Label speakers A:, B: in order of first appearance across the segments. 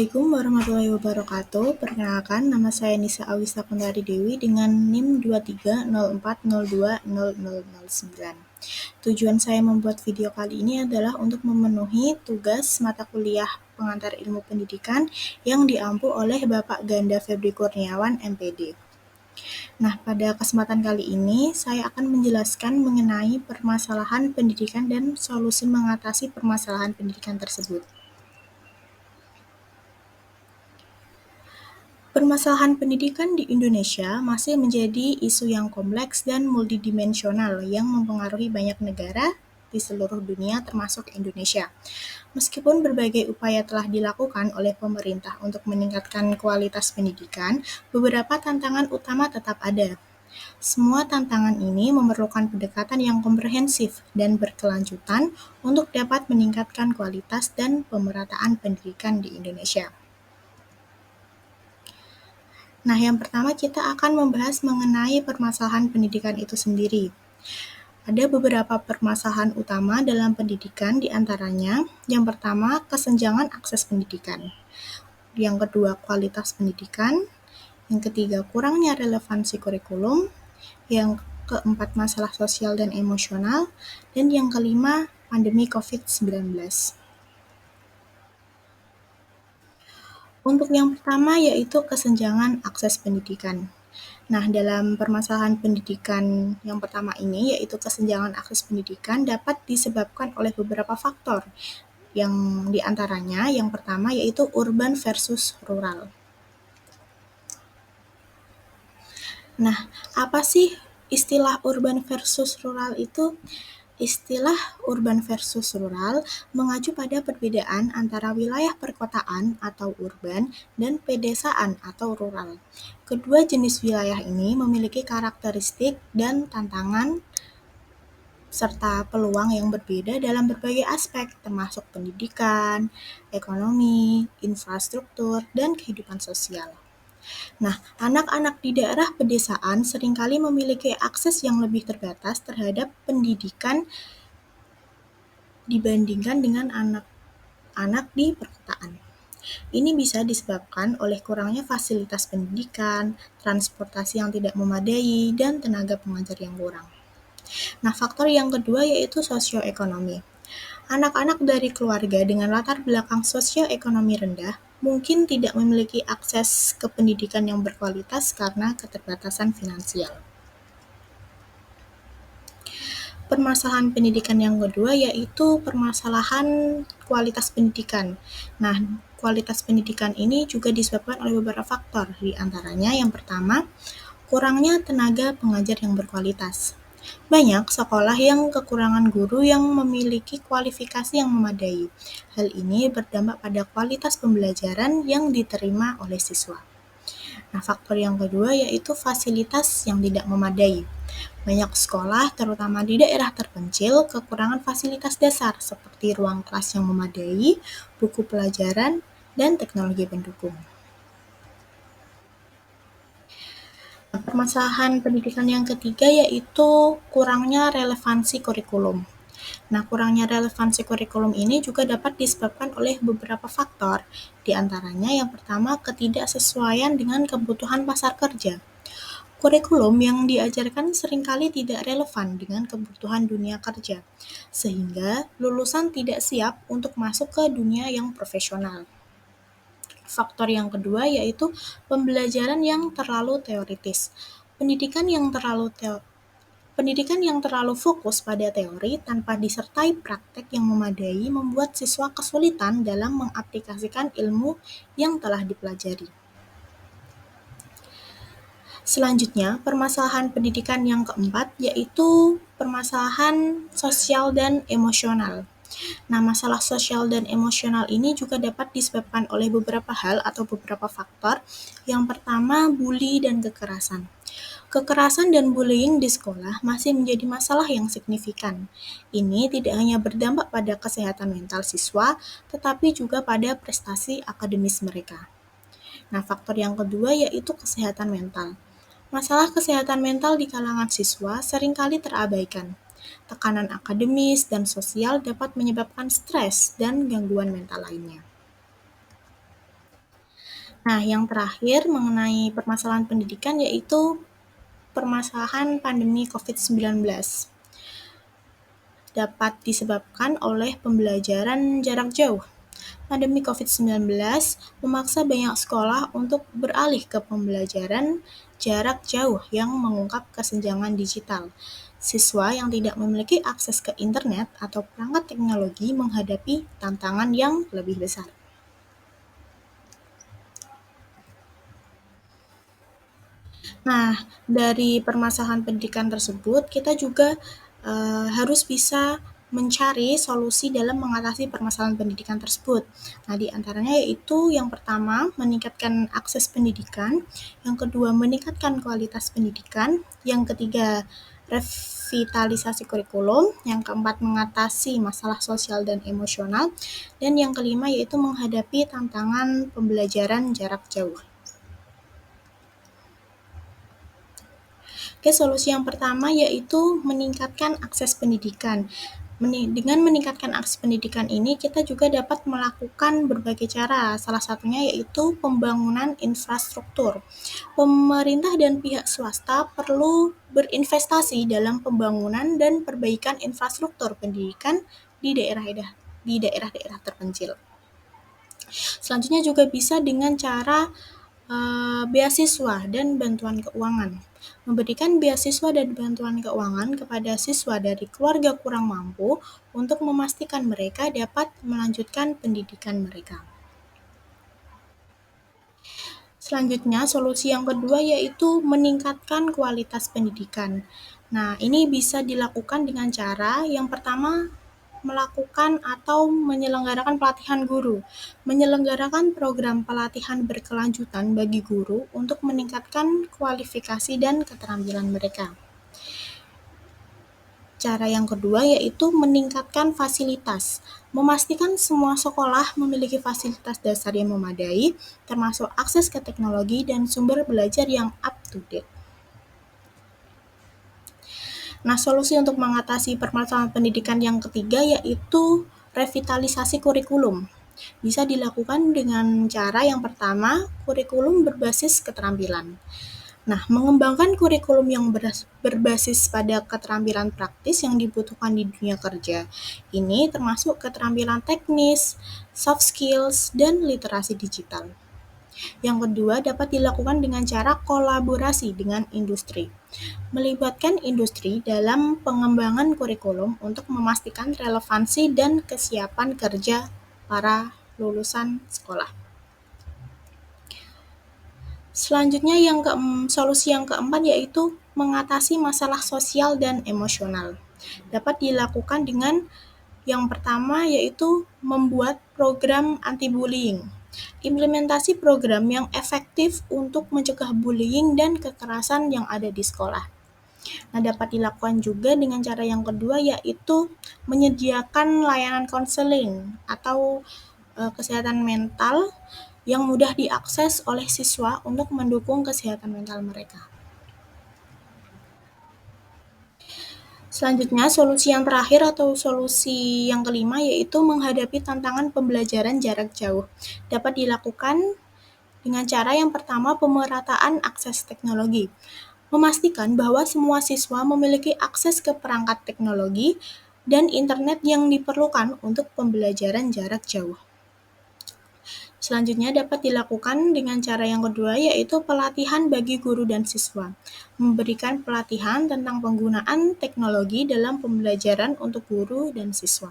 A: Assalamualaikum warahmatullahi wabarakatuh. Perkenalkan, nama saya Nisa Awisa Kundari Dewi dengan NIM 2304020009. Tujuan saya membuat video kali ini adalah untuk memenuhi tugas mata kuliah pengantar ilmu pendidikan yang diampu oleh Bapak Ganda Febri Kurniawan, MPD. Nah, pada kesempatan kali ini saya akan menjelaskan mengenai permasalahan pendidikan dan solusi mengatasi permasalahan pendidikan tersebut. Permasalahan pendidikan di Indonesia masih menjadi isu yang kompleks dan multidimensional yang mempengaruhi banyak negara di seluruh dunia termasuk Indonesia. Meskipun berbagai upaya telah dilakukan oleh pemerintah untuk meningkatkan kualitas pendidikan, beberapa tantangan utama tetap ada. Semua tantangan ini memerlukan pendekatan yang komprehensif dan berkelanjutan untuk dapat meningkatkan kualitas dan pemerataan pendidikan di Indonesia. Nah, yang pertama kita akan membahas mengenai permasalahan pendidikan itu sendiri. Ada beberapa permasalahan utama dalam pendidikan, di antaranya yang pertama kesenjangan akses pendidikan, yang kedua kualitas pendidikan, yang ketiga kurangnya relevansi kurikulum, yang keempat masalah sosial dan emosional, dan yang kelima pandemi COVID-19. Untuk yang pertama yaitu kesenjangan akses pendidikan. Nah, dalam permasalahan pendidikan yang pertama ini, yaitu kesenjangan akses pendidikan dapat disebabkan oleh beberapa faktor. Yang diantaranya, yang pertama yaitu urban versus rural. Nah, apa sih istilah urban versus rural itu? Istilah urban versus rural mengacu pada perbedaan antara wilayah perkotaan atau urban dan pedesaan atau rural. Kedua jenis wilayah ini memiliki karakteristik dan tantangan serta peluang yang berbeda dalam berbagai aspek, termasuk pendidikan, ekonomi, infrastruktur, dan kehidupan sosial. Nah, anak-anak di daerah pedesaan seringkali memiliki akses yang lebih terbatas terhadap pendidikan dibandingkan dengan anak-anak di perkotaan. Ini bisa disebabkan oleh kurangnya fasilitas pendidikan, transportasi yang tidak memadai, dan tenaga pengajar yang kurang. Nah, faktor yang kedua yaitu sosioekonomi. Anak-anak dari keluarga dengan latar belakang sosioekonomi rendah mungkin tidak memiliki akses ke pendidikan yang berkualitas karena keterbatasan finansial. Permasalahan pendidikan yang kedua yaitu permasalahan kualitas pendidikan. Nah, kualitas pendidikan ini juga disebabkan oleh beberapa faktor, di antaranya yang pertama, kurangnya tenaga pengajar yang berkualitas. Banyak sekolah yang kekurangan guru yang memiliki kualifikasi yang memadai. Hal ini berdampak pada kualitas pembelajaran yang diterima oleh siswa. Nah, faktor yang kedua yaitu fasilitas yang tidak memadai. Banyak sekolah, terutama di daerah terpencil, kekurangan fasilitas dasar seperti ruang kelas yang memadai, buku pelajaran, dan teknologi pendukung. Permasalahan pendidikan yang ketiga yaitu kurangnya relevansi kurikulum. Nah, kurangnya relevansi kurikulum ini juga dapat disebabkan oleh beberapa faktor, di antaranya yang pertama ketidaksesuaian dengan kebutuhan pasar kerja. Kurikulum yang diajarkan seringkali tidak relevan dengan kebutuhan dunia kerja, sehingga lulusan tidak siap untuk masuk ke dunia yang profesional. Faktor yang kedua yaitu pembelajaran yang terlalu teoritis. Pendidikan yang terlalu fokus pada teori tanpa disertai praktek yang memadai membuat siswa kesulitan dalam mengaplikasikan ilmu yang telah dipelajari. Selanjutnya, permasalahan pendidikan yang keempat yaitu permasalahan sosial dan emosional. Nah, masalah sosial dan emosional ini juga dapat disebabkan oleh beberapa hal atau beberapa faktor. Yang pertama, bully dan kekerasan. Kekerasan dan bullying di sekolah masih menjadi masalah yang signifikan. Ini tidak hanya berdampak pada kesehatan mental siswa, tetapi juga pada prestasi akademis mereka. Nah, faktor yang kedua yaitu kesehatan mental. Masalah kesehatan mental di kalangan siswa seringkali terabaikan. Tekanan akademis dan sosial dapat menyebabkan stres dan gangguan mental lainnya. Nah, yang terakhir mengenai permasalahan pendidikan yaitu permasalahan pandemi COVID-19 dapat disebabkan oleh pembelajaran jarak jauh. Pandemi COVID-19 memaksa banyak sekolah untuk beralih ke pembelajaran jarak jauh yang mengungkap kesenjangan digital. Siswa yang tidak memiliki akses ke internet atau perangkat teknologi menghadapi tantangan yang lebih besar. Nah, dari permasalahan pendidikan tersebut, kita juga harus bisa mencari solusi dalam mengatasi permasalahan pendidikan tersebut. Nah, di antaranya yaitu yang pertama, meningkatkan akses pendidikan, yang kedua, meningkatkan kualitas pendidikan, yang ketiga, revitalisasi kurikulum, yang keempat, mengatasi masalah sosial dan emosional, dan yang kelima yaitu menghadapi tantangan pembelajaran jarak jauh. Oke, solusi yang pertama yaitu meningkatkan akses pendidikan. Dengan meningkatkan akses pendidikan ini, kita juga dapat melakukan berbagai cara. Salah satunya yaitu pembangunan infrastruktur. Pemerintah dan pihak swasta perlu berinvestasi dalam pembangunan dan perbaikan infrastruktur pendidikan di daerah-daerah terpencil. Selanjutnya juga bisa dengan cara beasiswa dan bantuan keuangan. Memberikan beasiswa dan bantuan keuangan kepada siswa dari keluarga kurang mampu untuk memastikan mereka dapat melanjutkan pendidikan mereka. Selanjutnya, solusi yang kedua yaitu meningkatkan kualitas pendidikan. Nah, ini bisa dilakukan dengan cara yang pertama melakukan atau menyelenggarakan pelatihan guru. Menyelenggarakan program pelatihan berkelanjutan bagi guru untuk meningkatkan kualifikasi dan keterampilan mereka. Cara yang kedua yaitu meningkatkan fasilitas. Memastikan semua sekolah memiliki fasilitas dasar yang memadai, termasuk akses ke teknologi dan sumber belajar yang up to date. Nah, solusi untuk mengatasi permasalahan pendidikan yang ketiga yaitu revitalisasi kurikulum. Bisa dilakukan dengan cara yang pertama, kurikulum berbasis keterampilan. Nah, mengembangkan kurikulum yang berbasis pada keterampilan praktis yang dibutuhkan di dunia kerja. Ini termasuk keterampilan teknis, soft skills, dan literasi digital. Yang kedua, dapat dilakukan dengan cara kolaborasi dengan industri. Melibatkan industri dalam pengembangan kurikulum untuk memastikan relevansi dan kesiapan kerja para lulusan sekolah. Selanjutnya solusi yang keempat yaitu mengatasi masalah sosial dan emosional. Dapat dilakukan dengan yang pertama yaitu membuat program anti-bullying. Implementasi program yang efektif untuk mencegah bullying dan kekerasan yang ada di sekolah. Nah, dapat dilakukan juga dengan cara yang kedua yaitu menyediakan layanan konseling atau kesehatan mental yang mudah diakses oleh siswa untuk mendukung kesehatan mental mereka. Selanjutnya, solusi yang terakhir atau solusi yang kelima yaitu menghadapi tantangan pembelajaran jarak jauh. Dapat dilakukan dengan cara yang pertama pemerataan akses teknologi. Memastikan bahwa semua siswa memiliki akses ke perangkat teknologi dan internet yang diperlukan untuk pembelajaran jarak jauh. Selanjutnya dapat dilakukan dengan cara yang kedua yaitu pelatihan bagi guru dan siswa. Memberikan pelatihan tentang penggunaan teknologi dalam pembelajaran untuk guru dan siswa.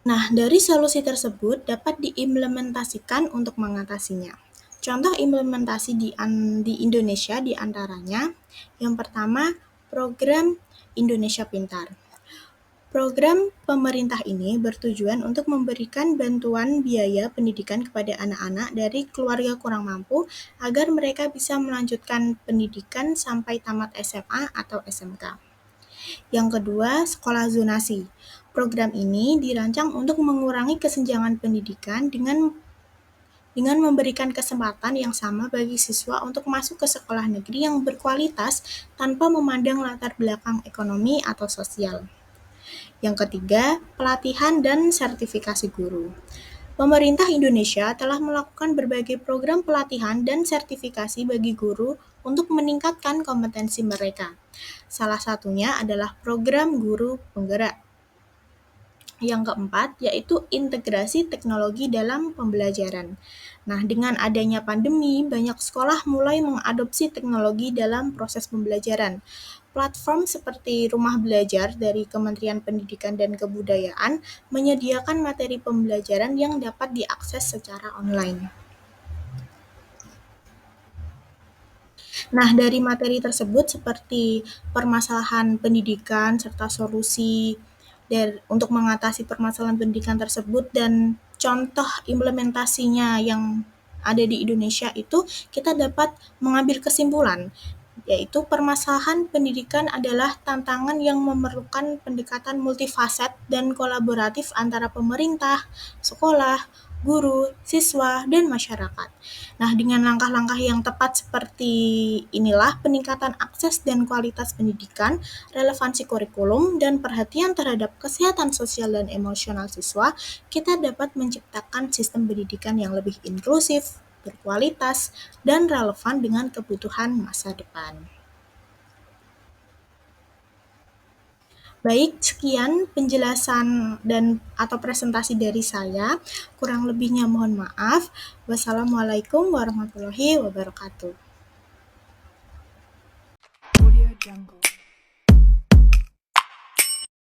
A: Nah, dari solusi tersebut dapat diimplementasikan untuk mengatasinya. Contoh implementasi di Indonesia diantaranya, yang pertama, program Indonesia Pintar. Program pemerintah ini bertujuan untuk memberikan bantuan biaya pendidikan kepada anak-anak dari keluarga kurang mampu agar mereka bisa melanjutkan pendidikan sampai tamat SMA atau SMK. Yang kedua, sekolah zonasi. Program ini dirancang untuk mengurangi kesenjangan pendidikan dengan memberikan kesempatan yang sama bagi siswa untuk masuk ke sekolah negeri yang berkualitas tanpa memandang latar belakang ekonomi atau sosial. Yang ketiga, pelatihan dan sertifikasi guru. Pemerintah Indonesia telah melakukan berbagai program pelatihan dan sertifikasi bagi guru untuk meningkatkan kompetensi mereka. Salah satunya adalah program guru penggerak. Yang keempat, yaitu integrasi teknologi dalam pembelajaran. Nah, dengan adanya pandemi, banyak sekolah mulai mengadopsi teknologi dalam proses pembelajaran. Platform seperti Rumah Belajar dari Kementerian Pendidikan dan Kebudayaan menyediakan materi pembelajaran yang dapat diakses secara online. Nah, dari materi tersebut seperti permasalahan pendidikan serta solusi untuk mengatasi permasalahan pendidikan tersebut dan contoh implementasinya yang ada di Indonesia itu kita dapat mengambil kesimpulan yaitu permasalahan pendidikan adalah tantangan yang memerlukan pendekatan multifaset dan kolaboratif antara pemerintah, sekolah, guru, siswa, dan masyarakat. Nah, dengan langkah-langkah yang tepat seperti inilah peningkatan akses dan kualitas pendidikan, relevansi kurikulum, dan perhatian terhadap kesehatan sosial dan emosional siswa, kita dapat menciptakan sistem pendidikan yang lebih inklusif, berkualitas, dan relevan dengan kebutuhan masa depan. Baik, sekian penjelasan dan atau presentasi dari saya. Kurang lebihnya mohon maaf. Wassalamualaikum warahmatullahi wabarakatuh.
B: Audio Jungle.